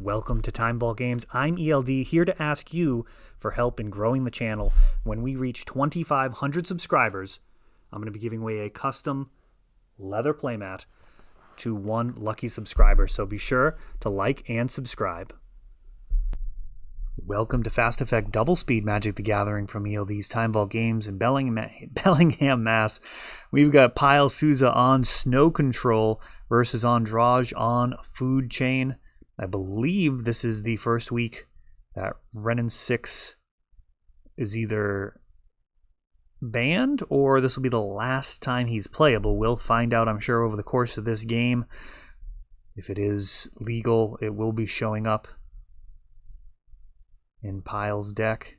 Welcome to Timeball Games. I'm ELD, here to ask you for help in growing the channel. When we reach 2,500 subscribers, I'm going to be giving away a custom leather playmat to one lucky subscriber. So be sure to like and subscribe. Welcome to Fast Effect Double Speed Magic the Gathering from ELD's Timeball Games in Bellingham, Mass. We've got Pyle Souza on Snow Control versus Andrade on Food Chain. I believe this is the first week that Renin 6 is either banned or this will be the last time he's playable. We'll find out, I'm sure, over the course of this game. If it is legal, it will be showing up in Pyle's deck.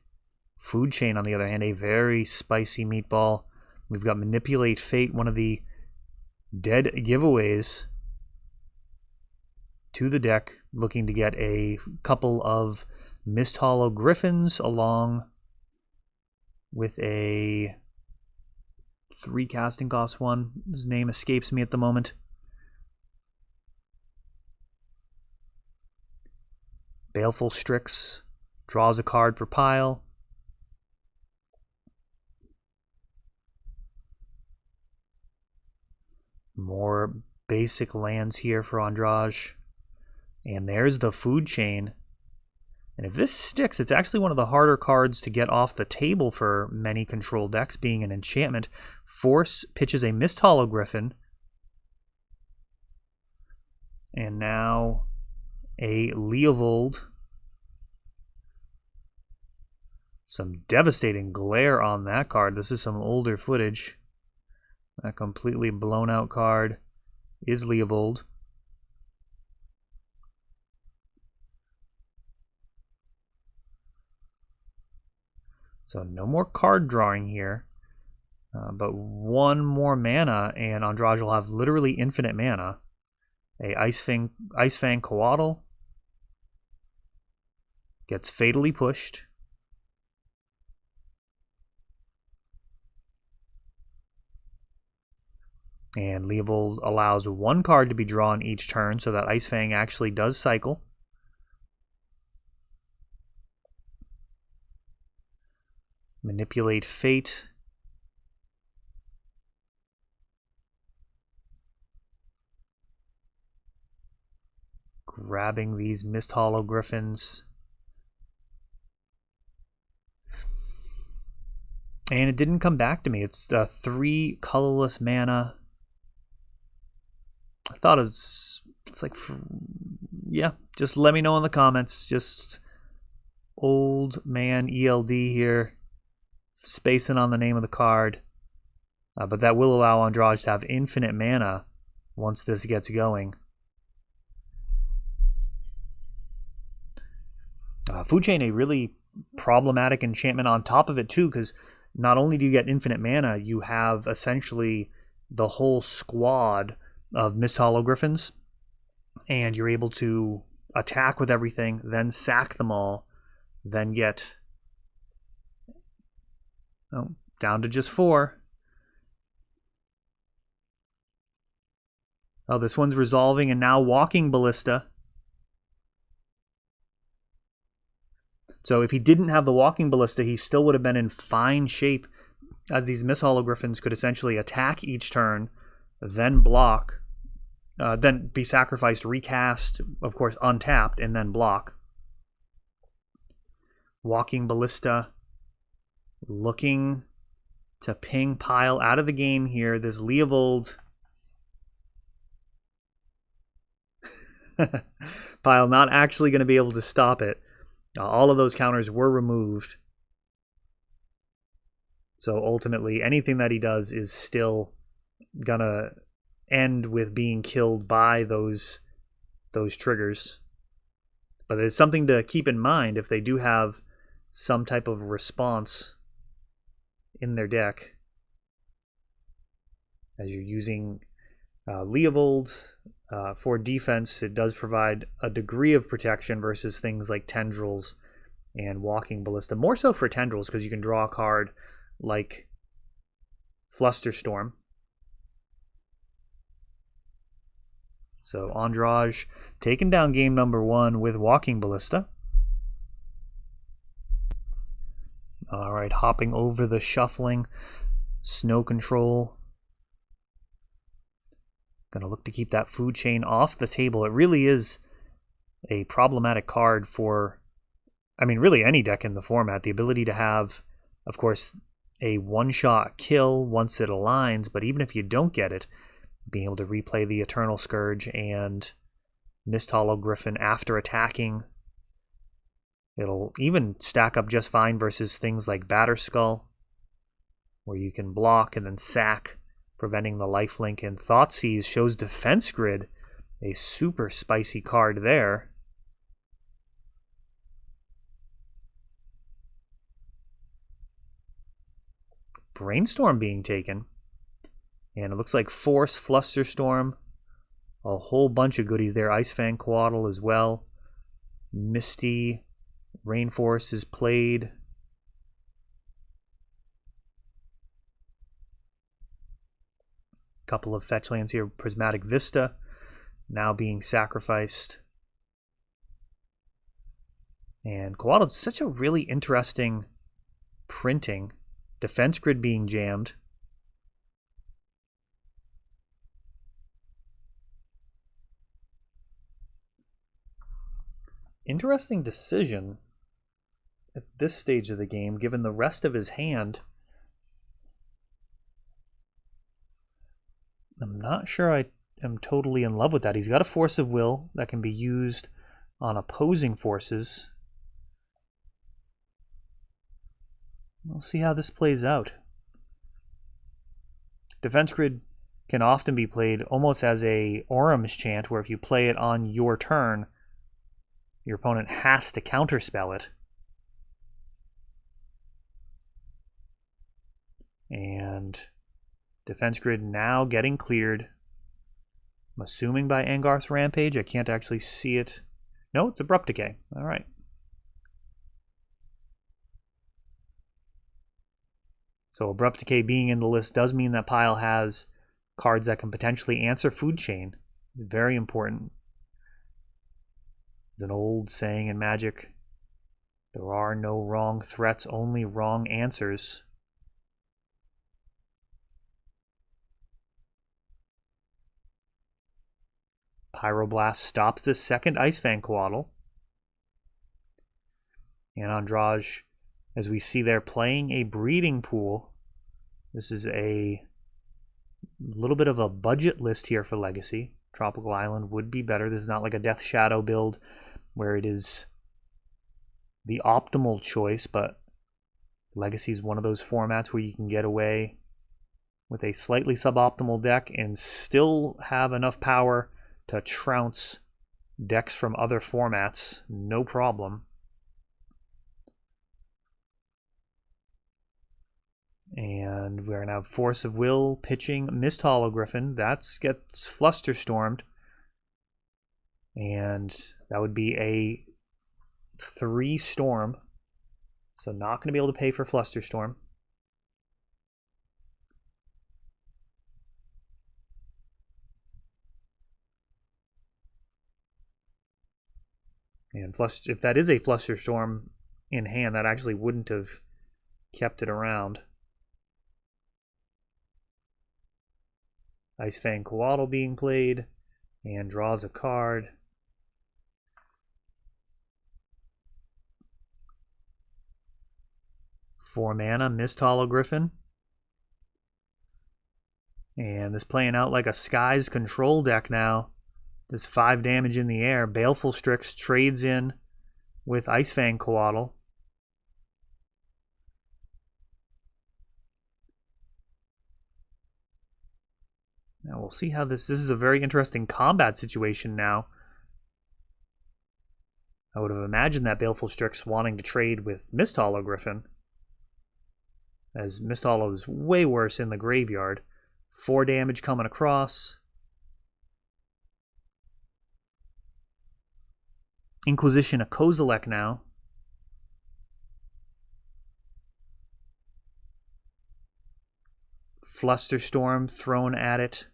Food Chain, on the other hand, a very spicy meatball. We've got Manipulate Fate, one of the dead giveaways to the deck, looking to get a couple of Mist Hollow Griffins along with a 3 casting cost one. His name escapes me at the moment. Baleful Strix draws a card for Pyle. More basic lands here for Andrade. And there's the Food Chain. And if this sticks, it's actually one of the harder cards to get off the table for many control decks, being an enchantment. Force pitches a Mist Hollow Griffin. And now a Leovold. Some devastating glare on that card. This is some older footage. That completely blown out card is Leovold. So no more card drawing here, but one more mana, and Andrade will have literally infinite mana. A Ice Fang Coatl gets fatally pushed. And Leovold allows one card to be drawn each turn, so that Ice Fang actually does cycle. Manipulate Fate. Grabbing these Mist Hollow Griffins. And it didn't come back to me. It's 3 colorless mana. I thought it's like, yeah, just let me know in the comments. Just old man ELD here, spacing on the name of the card. But that will allow Andrade to have infinite mana once this gets going. Food Chain, a really problematic enchantment on top of it too, because not only do you get infinite mana, you have essentially the whole squad of Mist Hollow Griffins, and you're able to attack with everything, then sack them all, then get down to just 4. Oh, this one's resolving and now Walking Ballista. So if he didn't have the Walking Ballista, he still would have been in fine shape, as these Mist Hollow Griffins could essentially attack each turn, then block, then be sacrificed, recast, of course, untapped, and then block. Walking Ballista looking to ping Pyle out of the game here. This Leovold. Pyle not actually going to be able to stop it. All of those counters were removed. So ultimately, anything that he does is still going to end with being killed by those triggers. But it's something to keep in mind if they do have some type of response in their deck. As you're using Leovold for defense, it does provide a degree of protection versus things like Tendrils and Walking Ballista. More so for Tendrils, because you can draw a card like Flusterstorm. So Andrade taking down game number 1 with Walking Ballista. All right, hopping over the shuffling. Snow Control. Gonna look to keep that food chain off the table. It really is a problematic card for, I mean, really any deck in the format. The ability to have, of course, a one-shot kill once it aligns, but even if you don't get it, being able to replay the Eternal Scourge and Mist Hollow Griffin after attacking. It'll even stack up just fine versus things like Batterskull, where you can block and then sack, preventing the lifelink. And Thoughtseize shows Defense Grid, a super spicy card there. Brainstorm being taken. And it looks like Force, Flusterstorm, a whole bunch of goodies there. Icefang Coatl as well. Misty, Rainforest is played. Couple of fetch lands here. Prismatic Vista now being sacrificed. And Coatl, it's such a really interesting printing. Defense Grid being jammed. Interesting decision at this stage of the game, given the rest of his hand. I'm not sure I am totally in love with that. He's got a Force of Will that can be used on opposing forces. We'll see how this plays out. Defense Grid can often be played almost as a Orum's Chant, where if you play it on your turn, your opponent has to counterspell it. And Defense Grid now getting cleared. I'm assuming by Angarth's Rampage. I can't actually see it. No, it's Abrupt Decay. All right. So Abrupt Decay being in the list does mean that Pile has cards that can potentially answer Food Chain. Very important. There's an old saying in Magic, there are no wrong threats, only wrong answers. Pyroblast stops this second Icefang Coatl. And Andrade, as we see there, playing a Breeding Pool. This is a little bit of a budget list here for Legacy. Tropical Island would be better. This is not like a Death Shadow build where it is the optimal choice, but Legacy is one of those formats where you can get away with a slightly suboptimal deck and still have enough power to trounce decks from other formats, no problem. And we're going to have Force of Will pitching Mist Hollow Griffin. That gets Flusterstormed. And that would be a 3 Storm. So not going to be able to pay for Flusterstorm. And if that is a Flusterstorm in hand, that actually wouldn't have kept it around. Icefang Coatl being played and draws a card. Four mana, Mist Hollow Griffin. And this playing out like a Skies control deck now. Does 5 damage in the air. Baleful Strix trades in with Icefang Coatl. Now we'll see how this is a very interesting combat situation now. I would have imagined that Baleful Strix wanting to trade with Mist Hollow Griffin, as Mist Hollow is way worse in the graveyard. 4 damage coming across. Inquisition a Kozilek now. Flusterstorm thrown at it.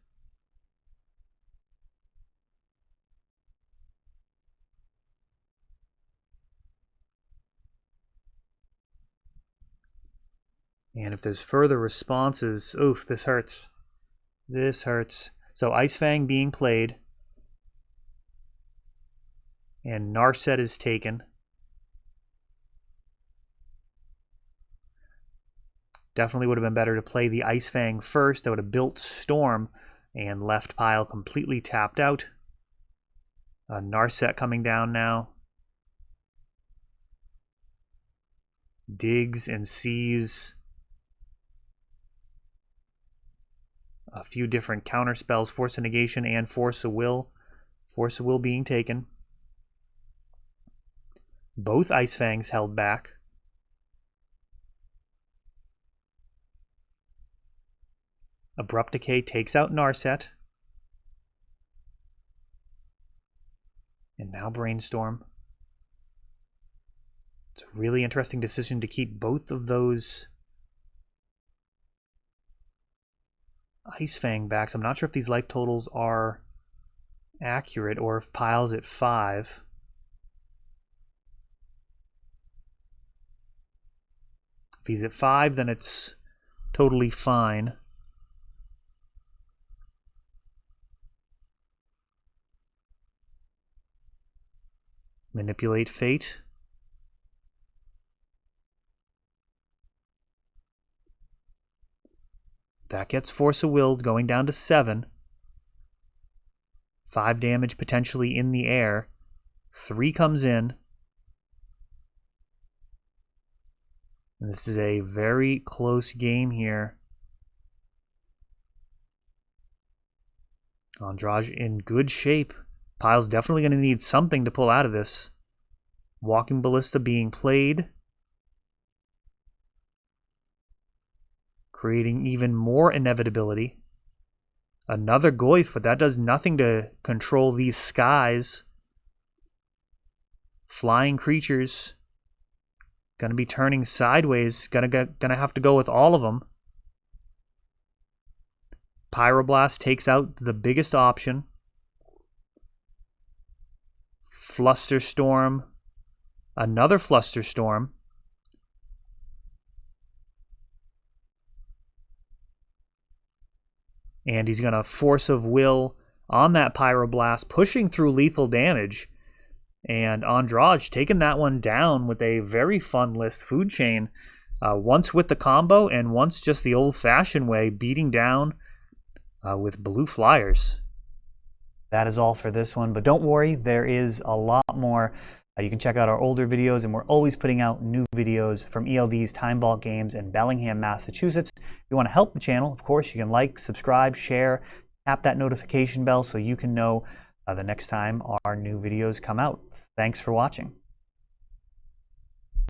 And if there's further responses, oof, this hurts. This hurts. So Ice Fang being played. And Narset is taken. Definitely would have been better to play the Ice Fang first. That would have built Storm and left pile completely tapped out. Narset coming down now. Digs and sees a few different counter spells, Force of Negation and Force of Will. Force of Will being taken. Both Ice Fangs held back. Abrupt Decay takes out Narset. And now Brainstorm. It's a really interesting decision to keep both of those Ice Fang backs. I'm not sure if these life totals are accurate or if pile's at 5. If he's at 5, then it's totally fine. Manipulate Fate. That gets Force of Will going down to 7. 5 damage potentially in the air. 3 comes in. And this is a very close game here. Andraj in good shape. Pile's definitely going to need something to pull out of this. Walking Ballista being played. Creating even more inevitability. Another Goyf, but that does nothing to control these skies. Flying creatures. Gonna be turning sideways. Gonna have to go with all of them. Pyroblast takes out the biggest option. Flusterstorm. Another Flusterstorm. And he's going to Force of Will on that Pyroblast, pushing through lethal damage. And Andraj taking that one down with a very fun list food chain. Once with the combo and once just the old-fashioned way, beating down with blue flyers. That is all for this one, but don't worry, there is a lot more. You can check out our older videos, and we're always putting out new videos from ELD's Time Vault games in Bellingham, Massachusetts. If you want to help the channel, of course, you can like, subscribe, share, tap that notification bell so you can know the next time our new videos come out. Thanks for watching.